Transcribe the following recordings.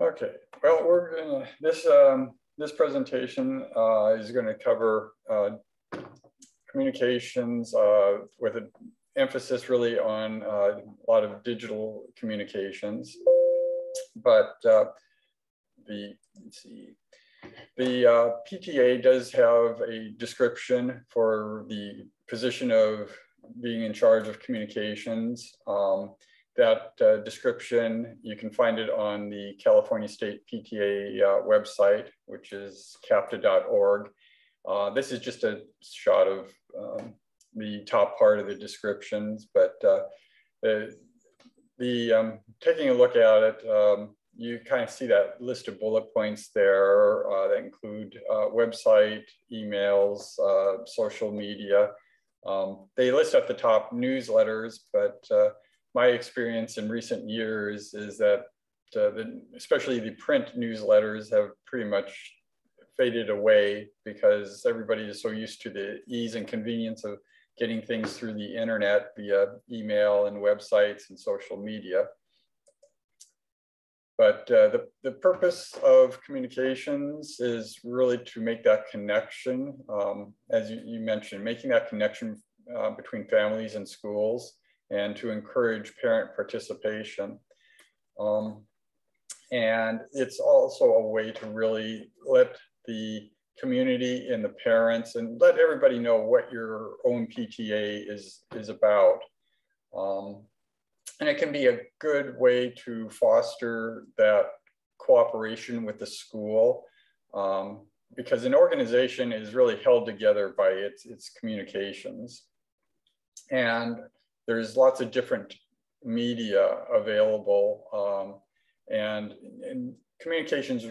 Okay, well, we're gonna, this presentation is going to cover communications with an emphasis really on a lot of digital communications. But let's see, the PTA does have a description for the position of being in charge of communications. That description, you can find it on the California State PTA website, which is capta.org. This is just a shot of the top part of the descriptions, but taking a look at it, you kind of see that list of bullet points there that include website, emails, social media. They list at the top newsletters, but my experience in recent years is that especially the print newsletters have pretty much faded away because everybody is so used to the ease and convenience of getting things through the internet via email and websites and social media. But the purpose of communications is really to make that connection, as you mentioned, making that connection between families and schools, and to encourage parent participation. And it's also a way to really let the community and the parents and let everybody know what your own PTA is about. And it can be a good way to foster that cooperation with the school, because an organization is really held together by its communications. And there's lots of different media available, and communications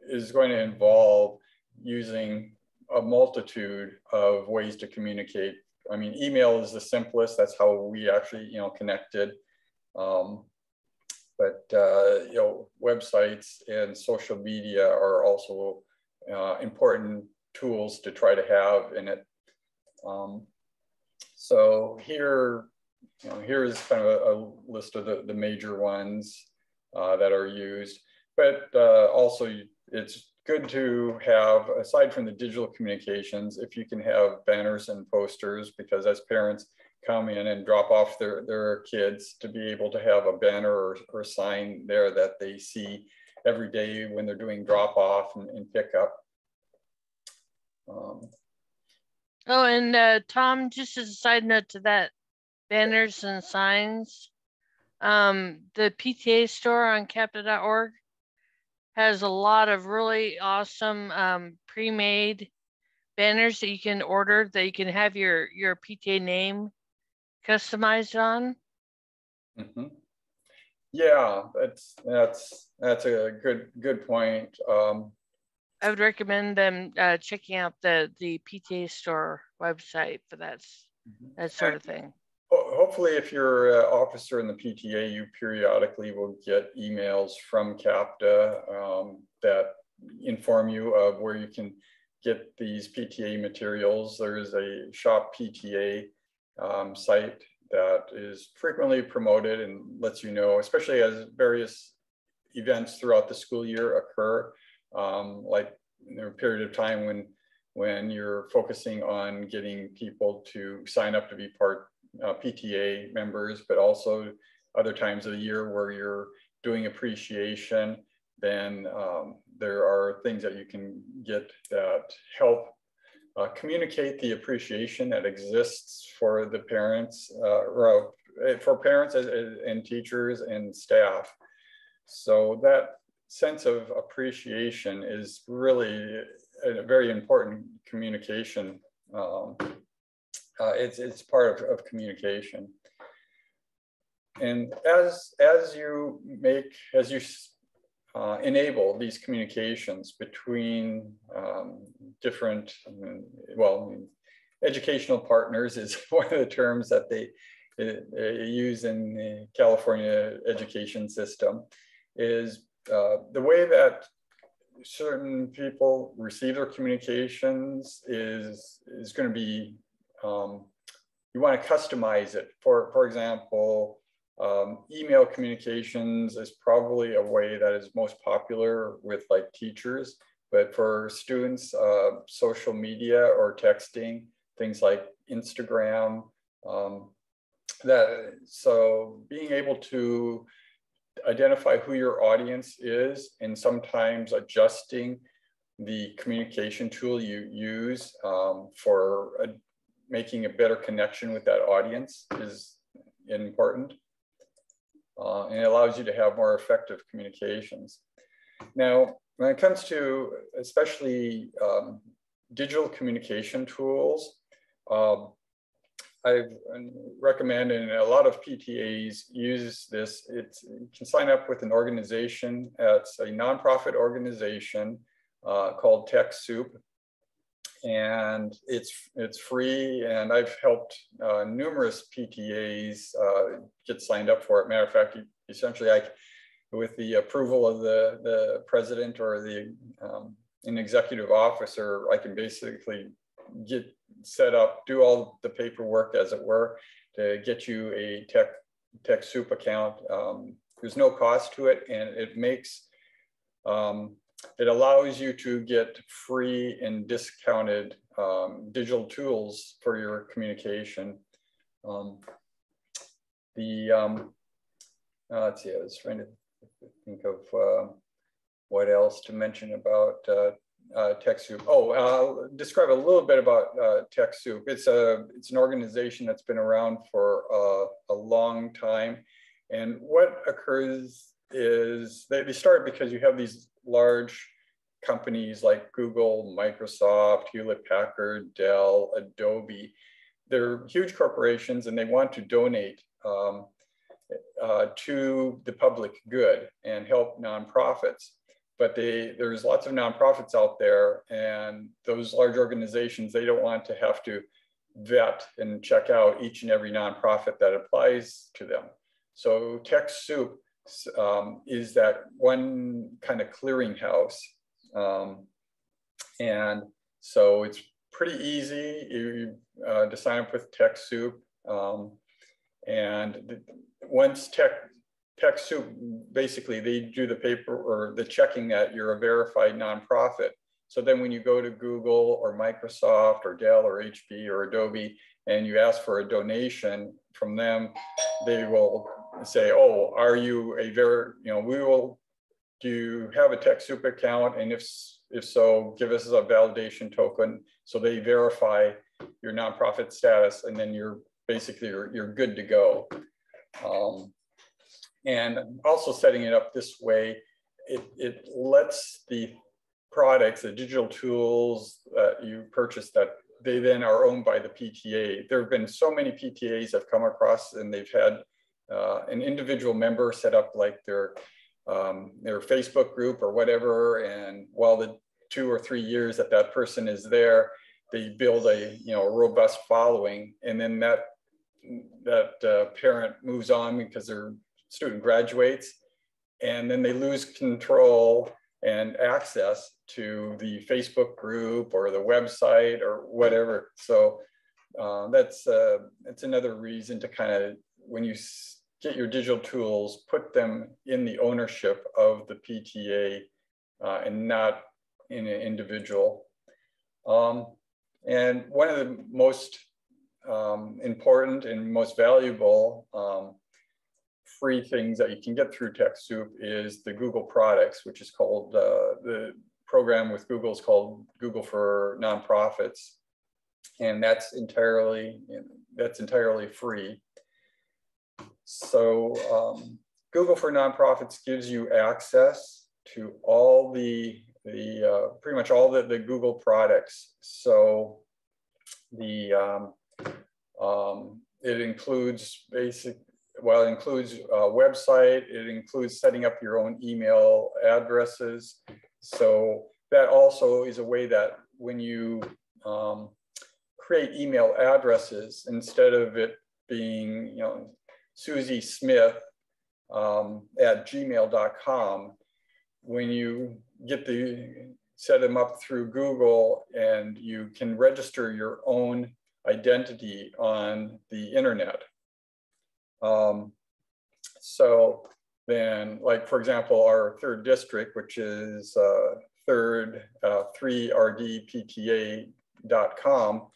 is going to involve using a multitude of ways to communicate. I mean, email is the simplest. That's how we actually, connected. But websites and social media are also important tools to try to have in it. So here is kind of a list of the major ones that are used. But also, it's good to have, aside from the digital communications, if you can have banners and posters, because as parents come in and drop off their kids, to be able to have a banner or a sign there that they see every day when they're doing drop off and pick up. Oh, and Tom, just as a side note to that, banners and signs, the PTA store on capta.org has a lot of really awesome pre-made banners that you can order, that you can have your PTA name customized on. Mm-hmm. Yeah, that's a good point. I would recommend them checking out the PTA store website for that sort of thing. Hopefully, if you're an officer in the PTA, you periodically will get emails from CAPTA that inform you of where you can get these PTA materials. There's a Shop PTA site that is frequently promoted and lets you know, especially as various events throughout the school year occur, like in a period of time when you're focusing on getting people to sign up to be PTA members, but also other times of the year where you're doing appreciation, then there are things that you can get that help communicate the appreciation that exists for the parents, for parents and teachers and staff. So that sense of appreciation is really a very important communication. It's part of communication. And as you enable these communications between different, educational partners is one of the terms that they use in the California education system, is the way that certain people receive their communications is going to be you want to customize it. For example, email communications is probably a way that is most popular with like teachers, but for students, social media or texting, things like Instagram, so being able to identify who your audience is and sometimes adjusting the communication tool you use for making a better connection with that audience is important. And it allows you to have more effective communications. Now, when it comes to especially digital communication tools, I recommend, and a lot of PTAs use this. You can sign up with an organization. It's a nonprofit organization called Techsoup, and it's free. And I've helped numerous PTAs get signed up for it. Matter of fact, essentially, with the approval of the president or an executive officer, I can basically get set up, do all the paperwork, as it were, to get you a Techsoup account. There's no cost to it, and it allows you to get free and discounted digital tools for your communication. Let's see, I was trying to think of what else to mention about Techsoup. Oh, describe a little bit about Techsoup. It's an organization that's been around for a long time, and what occurs is they start because you have these large companies like Google, Microsoft, Hewlett-Packard, Dell, Adobe. They're huge corporations, and they want to donate to the public good and help nonprofits. But there's lots of nonprofits out there, and those large organizations, they don't want to have to vet and check out each and every nonprofit that applies to them. So Techsoup is that one kind of clearinghouse. And so it's pretty easy to sign up with Techsoup. And once Techsoup, basically they do the paper or the checking that you're a verified nonprofit. So then when you go to Google or Microsoft or Dell or HP or Adobe and you ask for a donation from them, they will say, oh, are you do you have a Techsoup account? And if so, give us a validation token. So they verify your nonprofit status, and then you're good to go. And also setting it up this way, it lets the products, the digital tools that you purchase, that they then are owned by the PTA. There have been so many PTAs I've come across, and they've had an individual member set up like their Facebook group or whatever, and while the 2 or 3 years that person is there, they build a robust following, and then that parent moves on because their student graduates, and then they lose control and access to the Facebook group or the website or whatever. So that's another reason to kind of, when you get your digital tools, put them in the ownership of the PTA and not in an individual. And one of the most important and most valuable free things that you can get through Techsoup is the Google products, which is called, the program with Google is called Google for Nonprofits. And that's entirely free. So Google for Nonprofits gives you access to all pretty much all the Google products. So it includes it includes a website, it includes setting up your own email addresses. So that also is a way that when you create email addresses, instead of it being, Susie Smith at gmail.com, when you set them up through Google, and you can register your own identity on the internet. So then, like, for example, our third district, which is third 3rdpta.com,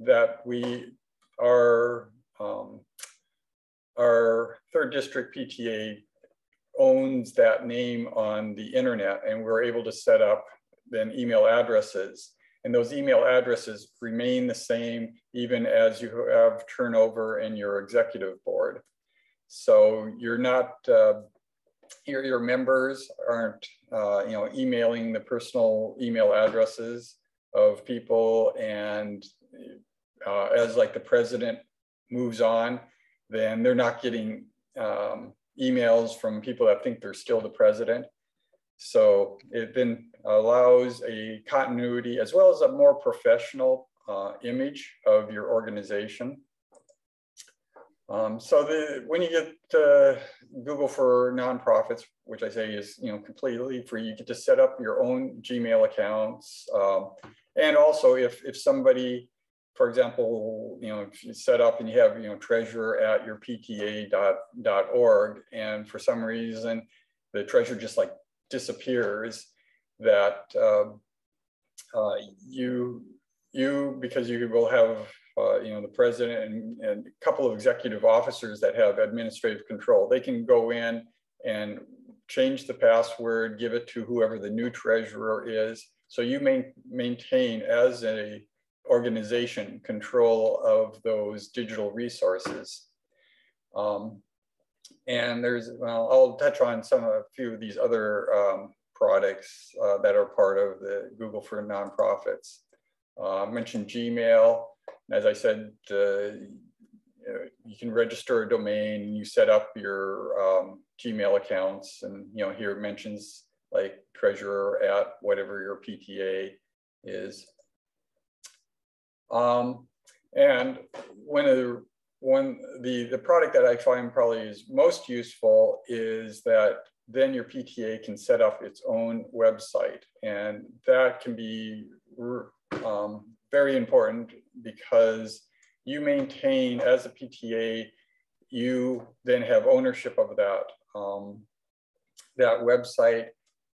that our third district PTA owns that name on the internet, and we're able to set up then email addresses. And those email addresses remain the same even as you have turnover in your executive board. So you're not, your members aren't emailing the personal email addresses of people, and as like the president moves on, then they're not getting emails from people that think they're still the president. So it then allows a continuity as well as a more professional image of your organization. So when you get Google for Nonprofits, which I say is completely free, you get to set up your own Gmail accounts. And also if somebody, for example, if you set up and you have treasurer at your pta.org, and for some reason the treasurer just like disappears, that because you will have the president and a couple of executive officers that have administrative control, they can go in and change the password, give it to whoever the new treasurer is. So you maintain as a organization control of those digital resources. And I'll touch on a few of these other products that are part of the Google for Nonprofits. I mentioned Gmail. As I said, you can register a domain, you set up your Gmail accounts, and here it mentions like treasurer at whatever your PTA is. And the product that I find probably is most useful is that then your PTA can set up its own website, and that can be very important because you maintain as a PTA, you then have ownership of that website,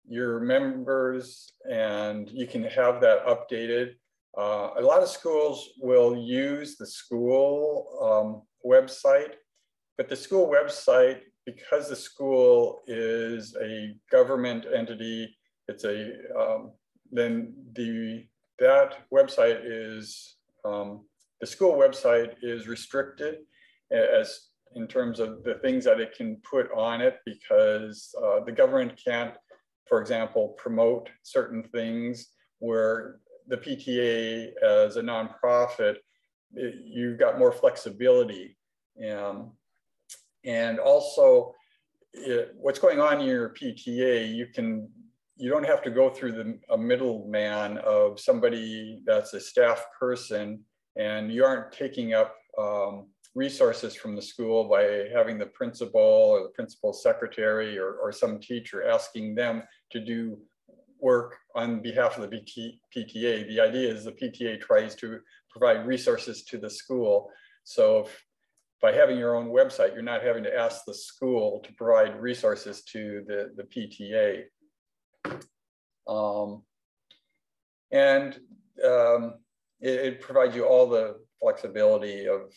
your members, and you can have that updated. A lot of schools will use the school website, but the school website, because the school is a government entity, it's that website is, the school website is restricted as in terms of the things that it can put on it, because the government can't, for example, promote certain things where the PTA as a nonprofit, you've got more flexibility. And also what's going on in your PTA, you don't have to go through a middleman of somebody that's a staff person, and you aren't taking up resources from the school by having the principal or the principal's secretary or some teacher asking them to do work on behalf of the PTA. The idea is the PTA tries to provide resources to the school. So by having your own website, you're not having to ask the school to provide resources to the PTA. It provides you all the flexibility of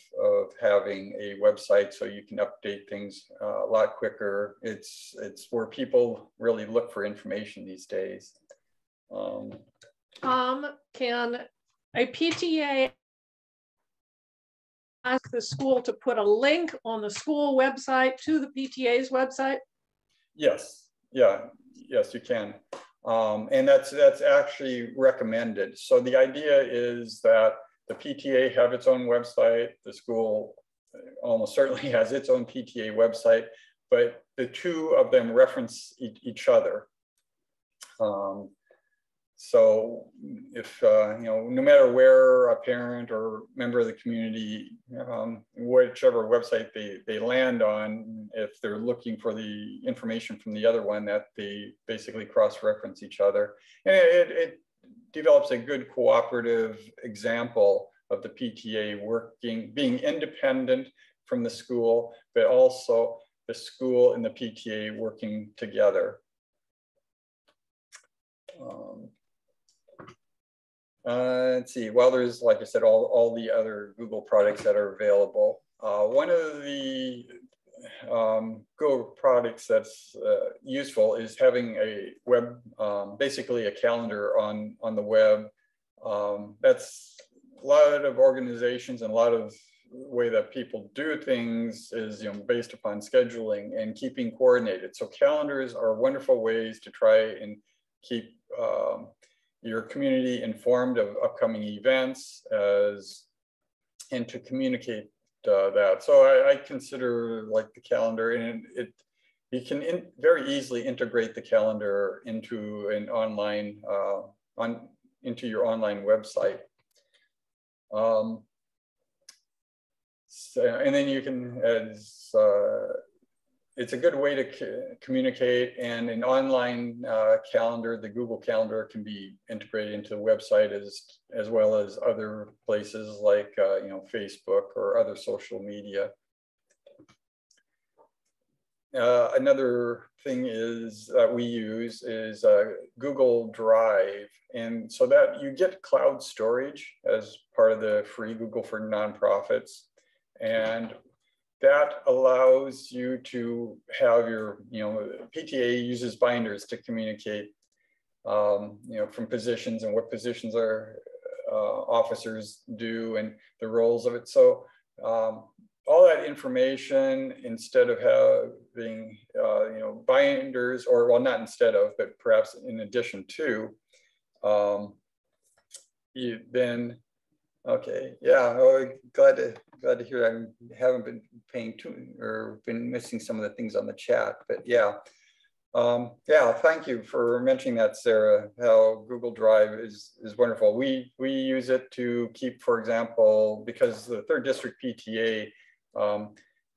having a website so you can update things a lot quicker. It's where people really look for information these days. Can a PTA ask the school to put a link on the school website to the PTA's website? Yes, yes, you can. And that's actually recommended. So the idea is that the PTA have its own website, the school almost certainly has its own PTA website, but the two of them reference each other. So if, no matter where a parent or member of the community, whichever website they land on, if they're looking for the information from the other one, that they basically cross-reference each other. And it develops a good cooperative example of the PTA being independent from the school, but also the school and the PTA working together. Let's see, well, there's, like I said, all the other Google products that are available. One of the Google products that's useful is having a web, basically a calendar on the web. That's a lot of organizations and a lot of way that people do things is based upon scheduling and keeping coordinated. So calendars are wonderful ways to try and keep your community informed of upcoming events and to communicate that. So I consider like the calendar, and you can very easily integrate the calendar into an online into your online website. And then you can, it's a good way to communicate, and an online calendar, the Google Calendar, can be integrated into the website as well as other places like Facebook or other social media. Another thing is that we use is Google Drive, and so that you get cloud storage as part of the free Google for Nonprofits, and that allows you to have your, PTA uses binders to communicate, from positions and what positions our officers do and the roles of it. So all that information, instead of having, binders, or well, not instead of, but perhaps in addition to, you then, okay, yeah, oh, glad to hear that. I haven't been paying or been missing some of the things on the chat, but yeah. Yeah, thank you for mentioning that, Sarah, how Google Drive is wonderful. We use it to keep, for example, because the 3rd District PTA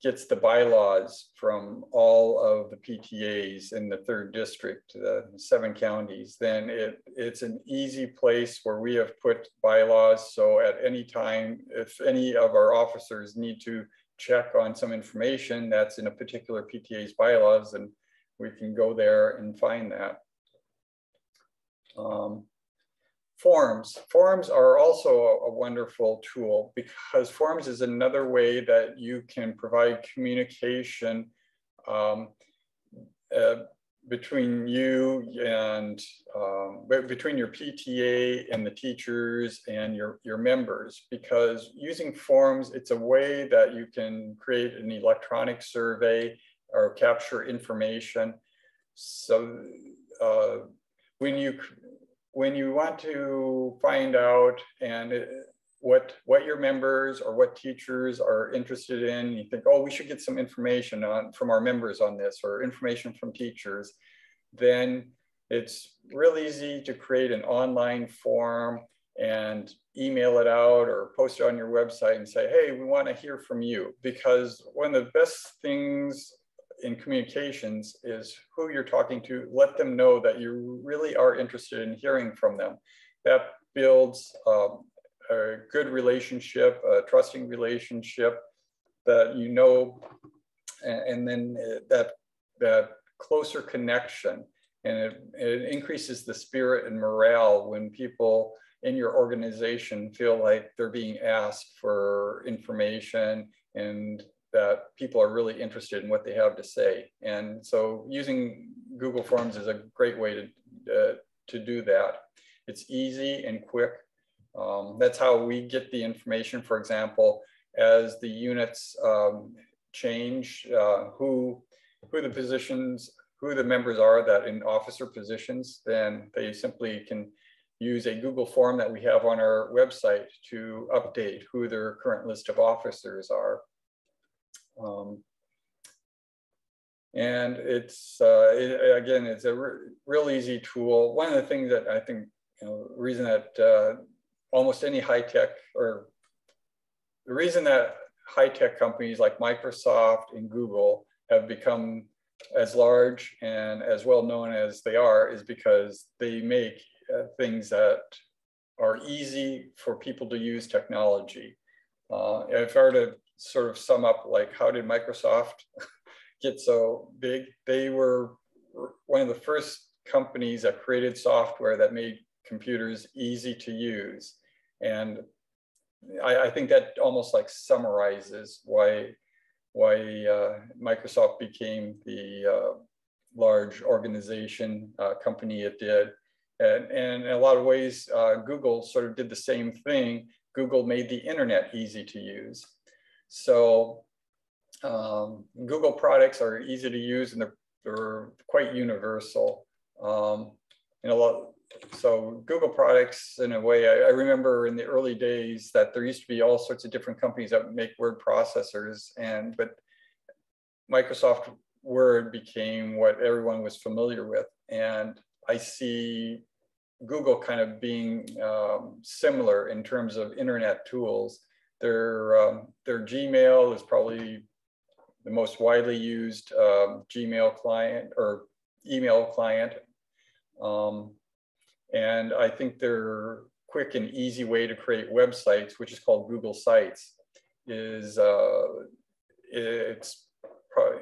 gets the bylaws from all of the PTAs in the 3rd District, the 7 counties, then it's an easy place where we have put bylaws. So at any time, if any of our officers need to check on some information that's in a particular PTA's bylaws, and we can go there and find that. Forms are also a wonderful tool, because forms is another way that you can provide communication between you and between your PTA and the teachers and your members, because using forms, it's a way that you can create an electronic survey or capture information. So when you want to find out what your members or what teachers are interested in, you think, oh, we should get some information from our members on this, or information from teachers, then it's real easy to create an online form and email it out or post it on your website and say, hey, we want to hear from you. Because one of the best things in communications is who you're talking to. Let them know that you really are interested in hearing from them. That builds a good relationship, a trusting relationship that and then that closer connection, and it increases the spirit and morale when people in your organization feel like they're being asked for information and that people are really interested in what they have to say. And so using Google Forms is a great way to do that. It's easy and quick. That's how we get the information. For example, as the units change, who the members are that in officer positions, then they simply can use a Google form that we have on our website to update who their current list of officers are. And it's, again, it's a real easy tool. One of the things that I think, the reason that almost any high-tech, or the reason that high-tech companies like Microsoft and Google have become as large and as well known as they are, is because they make things that are easy for people to use technology. If I were to sort of sum up, like, how did Microsoft get so big? They were one of the first companies that created software that made computers easy to use. And I think that almost like summarizes why Microsoft became the large organization company it did. And in a lot of ways, Google sort of did the same thing. Google made the internet easy to use. So Google products are easy to use, and they're quite universal. So Google products, in a way, I remember in the early days that there used to be all sorts of different companies that make word processors, but Microsoft Word became what everyone was familiar with. And I see Google kind of being similar in terms of internet tools. Their Gmail is probably the most widely used Gmail client or email client. And I think their quick and easy way to create websites, which is called Google Sites, it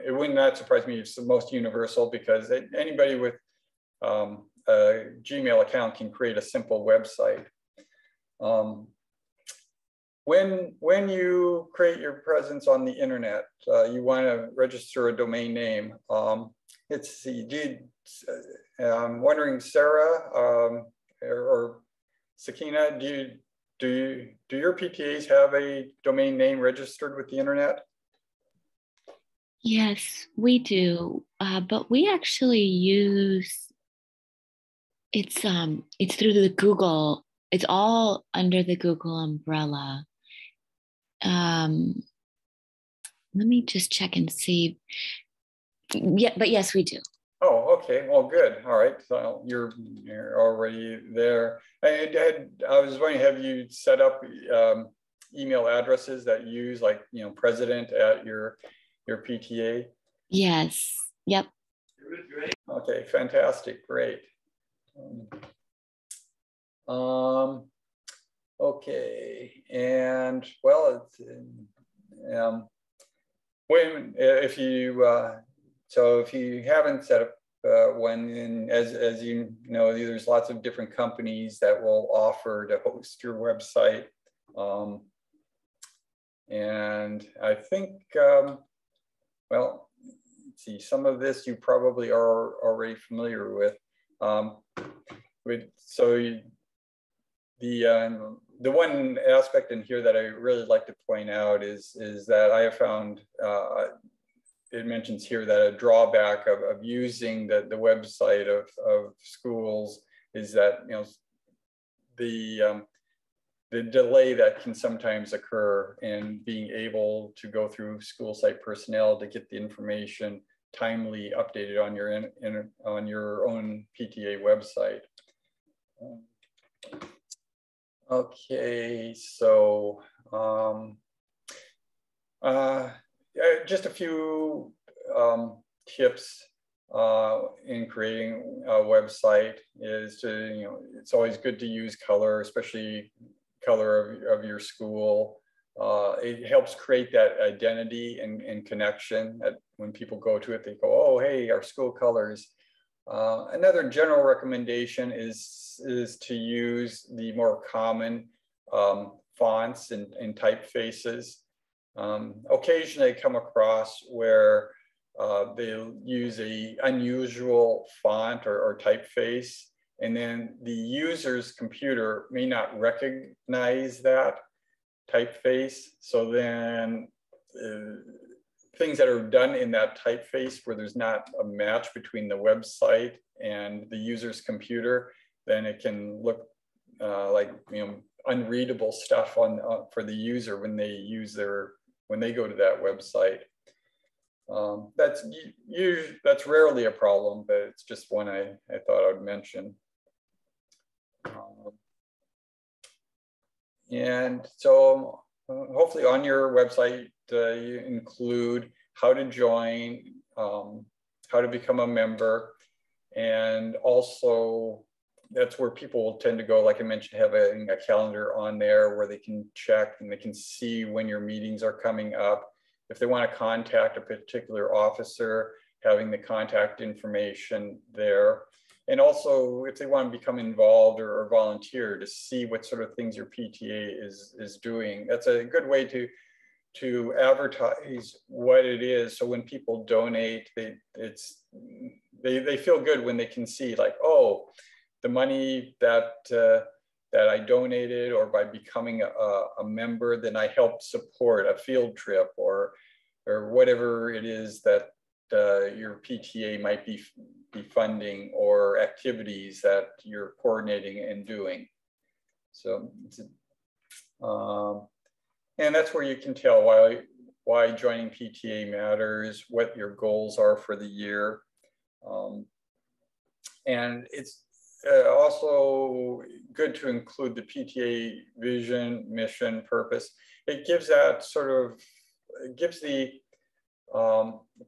would not surprise me if it's the most universal, because anybody with a Gmail account can create a simple website. When you create your presence on the internet, you want to register a domain name. Let's see, I'm wondering, Sarah or Sakina, do your PTAs have a domain name registered with the internet? Yes, we do, but we actually use it's through the Google. It's all under the Google umbrella. Let me just check and see. Yeah, but yes, we do. Oh, okay. Well, good. All right. So you're already there. I was wondering, have you set up email addresses that you use, like, president at your PTA? Yes. Yep. Okay. Fantastic. Great. Okay. And well, if you haven't set up one, as you know, there's lots of different companies that will offer to host your website. And I think, well, let's see, some of this you probably are already familiar with. The one aspect in here that I really like to point out is that I have found, it mentions here that a drawback of using the website of schools is that, the delay that can sometimes occur in being able to go through school site personnel to get the information timely updated on your own PTA website. Okay, so just a few tips in creating a website is to, it's always good to use color, especially color of your school. It helps create that identity and connection that when people go to it, they go, oh, hey, our school colors. Another general recommendation is to use the more common fonts and typefaces. Occasionally I come across where they'll use an unusual font or typeface, and then the user's computer may not recognize that typeface. So then things that are done in that typeface where there's not a match between the website and the user's computer, then it can look like unreadable stuff for the user when they go to that website. That's rarely a problem, but it's just one I thought I'd mention. And so hopefully on your website you include how to join, how to become a member, and also that's where people will tend to go, like I mentioned, having a calendar on there where they can check and they can see when your meetings are coming up. If they want to contact a particular officer, having the contact information there. And also if they want to become involved or volunteer to see what sort of things your PTA is doing. That's a good way to advertise what it is. So when people donate, they feel good when they can see like, oh, the money that I donated, or by becoming a member, then I helped support a field trip or whatever it is that your PTA might be funding, or activities that you're coordinating and doing. So, and that's where you can tell why joining PTA matters, what your goals are for the year. And it's also good to include the PTA vision, mission, purpose. It gives that sort of, it gives the,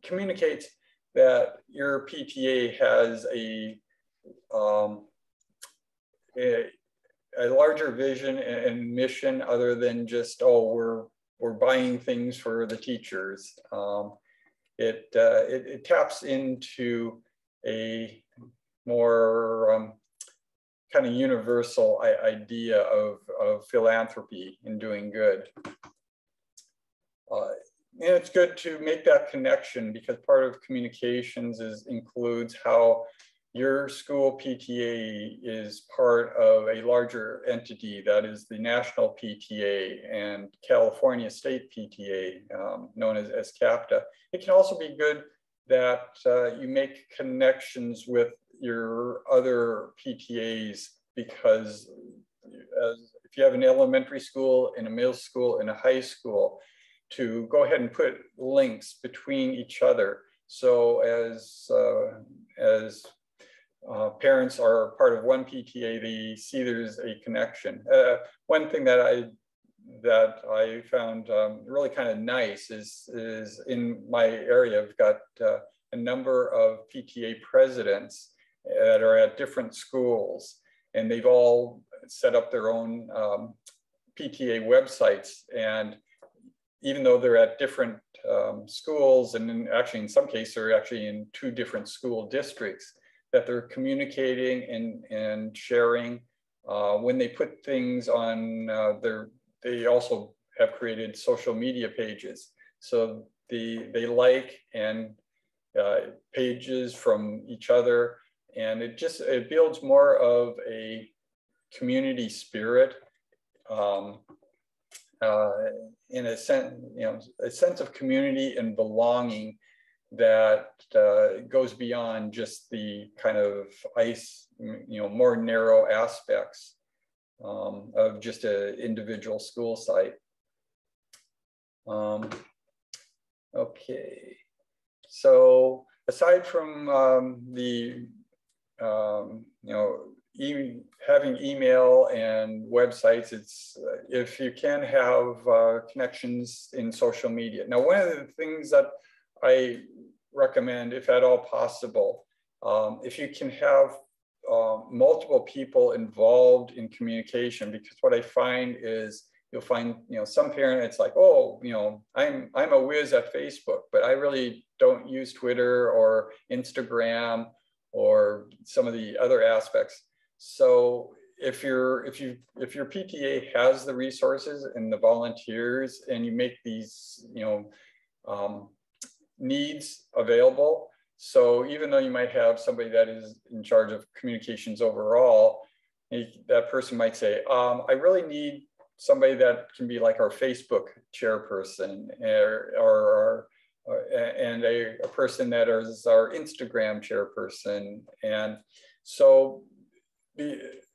communicates that your PTA has a larger vision and mission other than just, oh, we're buying things for the teachers. It taps into a more kind of universal idea of philanthropy and doing good. And it's good to make that connection, because part of communications includes how your school PTA is part of a larger entity that is the national PTA and California state PTA, known as CAPTA. It can also be good that you make connections with your other PTAs, because if you have an elementary school and a middle school and a high school, to go ahead and put links between each other. So as parents are part of one PTA, they see there's a connection. One thing that I found really kind of nice is in my area, I've got a number of PTA presidents that are at different schools, and they've all set up their own PTA websites. And even though they're at different schools, and actually in some cases they're actually in 2 different school districts, that they're communicating and sharing. When they put things on they also have created social media pages. So they like and pages from each other, and it builds more of a community spirit. In a sense, a sense of community and belonging that goes beyond just the kind of more narrow aspects of just an individual school site. Okay, so aside from having email and websites, it's if you can have connections in social media. Now, one of the things that I recommend, if at all possible, if you can have multiple people involved in communication, because what I find is you'll find, some parent, it's like, oh, I'm a whiz at Facebook, but I really don't use Twitter or Instagram or some of the other aspects. So if your PTA has the resources and the volunteers, and you make these needs available, so even though you might have somebody that is in charge of communications overall, that person might say, I really need somebody that can be like our Facebook chairperson, and a person that is our Instagram chairperson. And so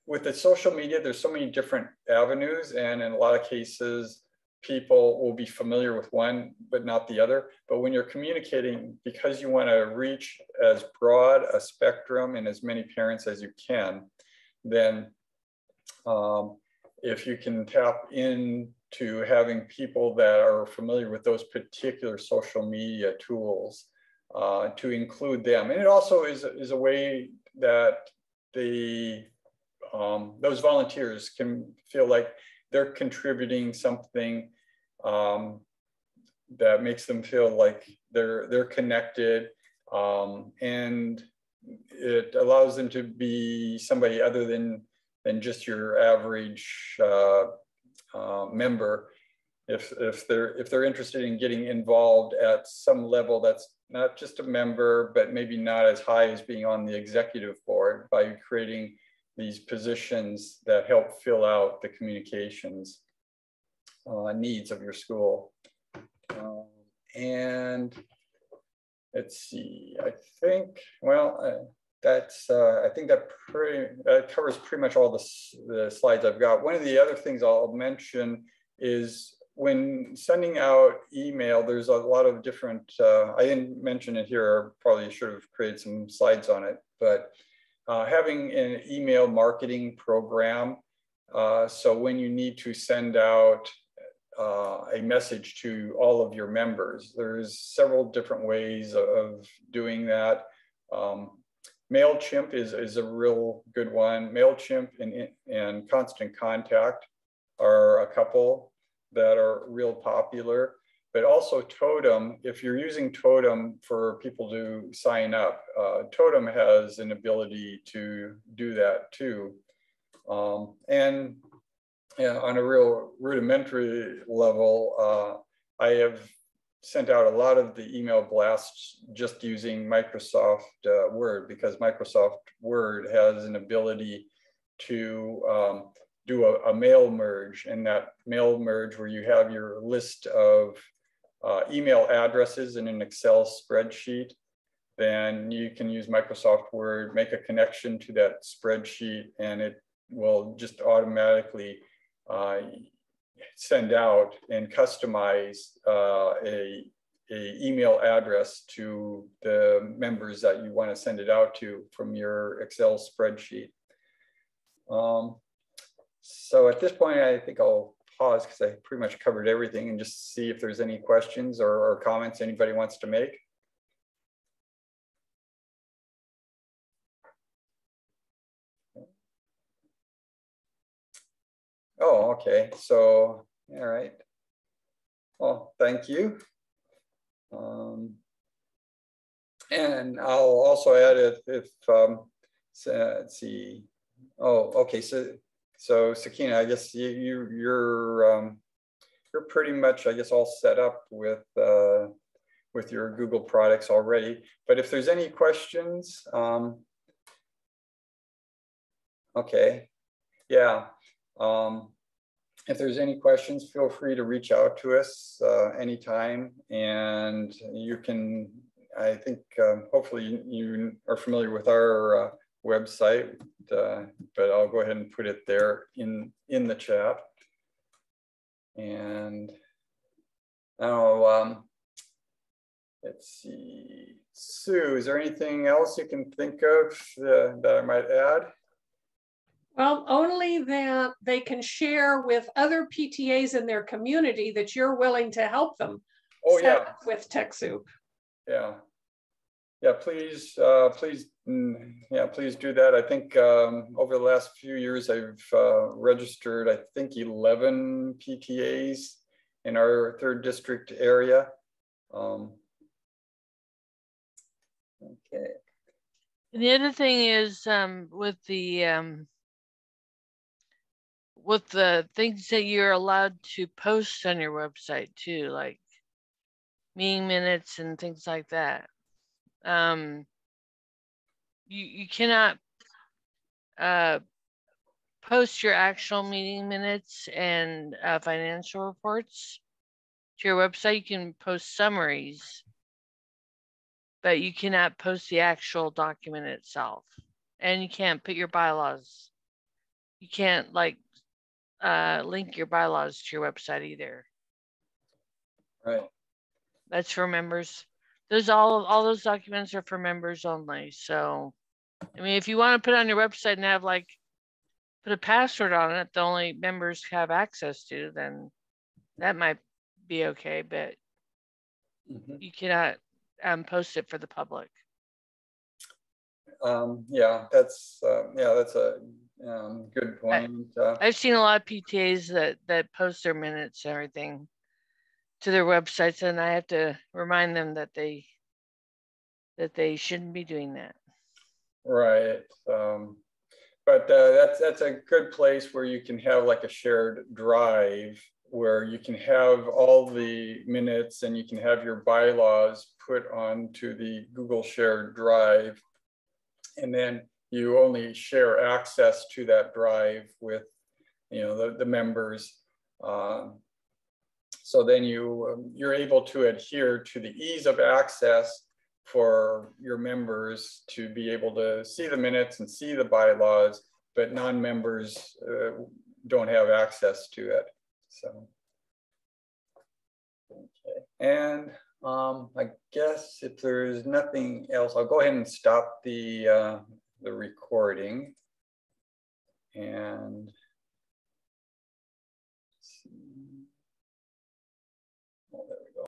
with the social media, there's so many different avenues, and in a lot of cases, people will be familiar with one, but not the other. But when you're communicating, because you want to reach as broad a spectrum and as many parents as you can, then if you can tap into having people that are familiar with those particular social media tools, to include them. And it also is a way that the those volunteers can feel like they're contributing something that makes them feel like they're connected, and it allows them to be somebody other than just your average member. If they're interested in getting involved at some level that's not just a member, but maybe not as high as being on the executive board, by creating these positions that help fill out the communications needs of your school. And let's see, I think, well, I think that covers pretty much all the slides I've got. One of the other things I'll mention is when sending out email, there's a lot of different, I didn't mention it here, I probably should have created some slides on it, but having an email marketing program. So when you need to send out a message to all of your members, there's several different ways of doing that. MailChimp is a real good one. MailChimp and Constant Contact are a couple that are real popular, but also Totem. If you're using Totem for people to sign up, Totem has an ability to do that too. And on a real rudimentary level, I have sent out a lot of the email blasts just using Microsoft Word, because Microsoft Word has an ability to do a mail merge, and that mail merge where you have your list of email addresses in an Excel spreadsheet, then you can use Microsoft Word, make a connection to that spreadsheet, and it will just automatically send out and customize a email address to the members that you want to send it out to from your Excel spreadsheet. So at this point, I think I'll pause because I pretty much covered everything, and just see if there's any questions or comments anybody wants to make. Oh, okay. So, all right. Well, thank you. And I'll also add if let's see. Oh, okay. So Sakina, I guess you're pretty much, I guess, all set up with your Google products already. But if there's any questions, okay, yeah. If there's any questions, feel free to reach out to us anytime, and you can, I think, hopefully you are familiar with our website, but I'll go ahead and put it there in the chat. And now, let's see, Sue, is there anything else you can think of that I might add? Well, only that they can share with other PTAs in their community that you're willing to help them. Oh, yeah. With Techsoup. Yeah. Yeah, please, please do that. I think over the last few years, I've registered, I think, 11 PTAs in our 3rd district area. Okay. And the other thing is with the things that you're allowed to post on your website too, like meeting minutes and things like that. You cannot post your actual meeting minutes and financial reports to your website. You can post summaries, but you cannot post the actual document itself. And you can't put your bylaws. You can't like link your bylaws to your website either. Right. That's for members. Those all those documents are for members only. So, I mean, if you want to put it on your website and have like put a password on it, the only members have access to, then that might be okay. But you cannot post it for the public. Yeah, that's a Good point. I've seen a lot of PTAs that post their minutes and everything to their websites, and I have to remind them that they shouldn't be doing that. Right. But that's a good place where you can have like a shared drive where you can have all the minutes and you can have your bylaws put onto the Google shared drive. And then you only share access to that drive with, you know, the members. So then you're able to adhere to the ease of access for your members to be able to see the minutes and see the bylaws, but non-members don't have access to it. So, okay. And I guess if there's nothing else, I'll go ahead and stop the recording. And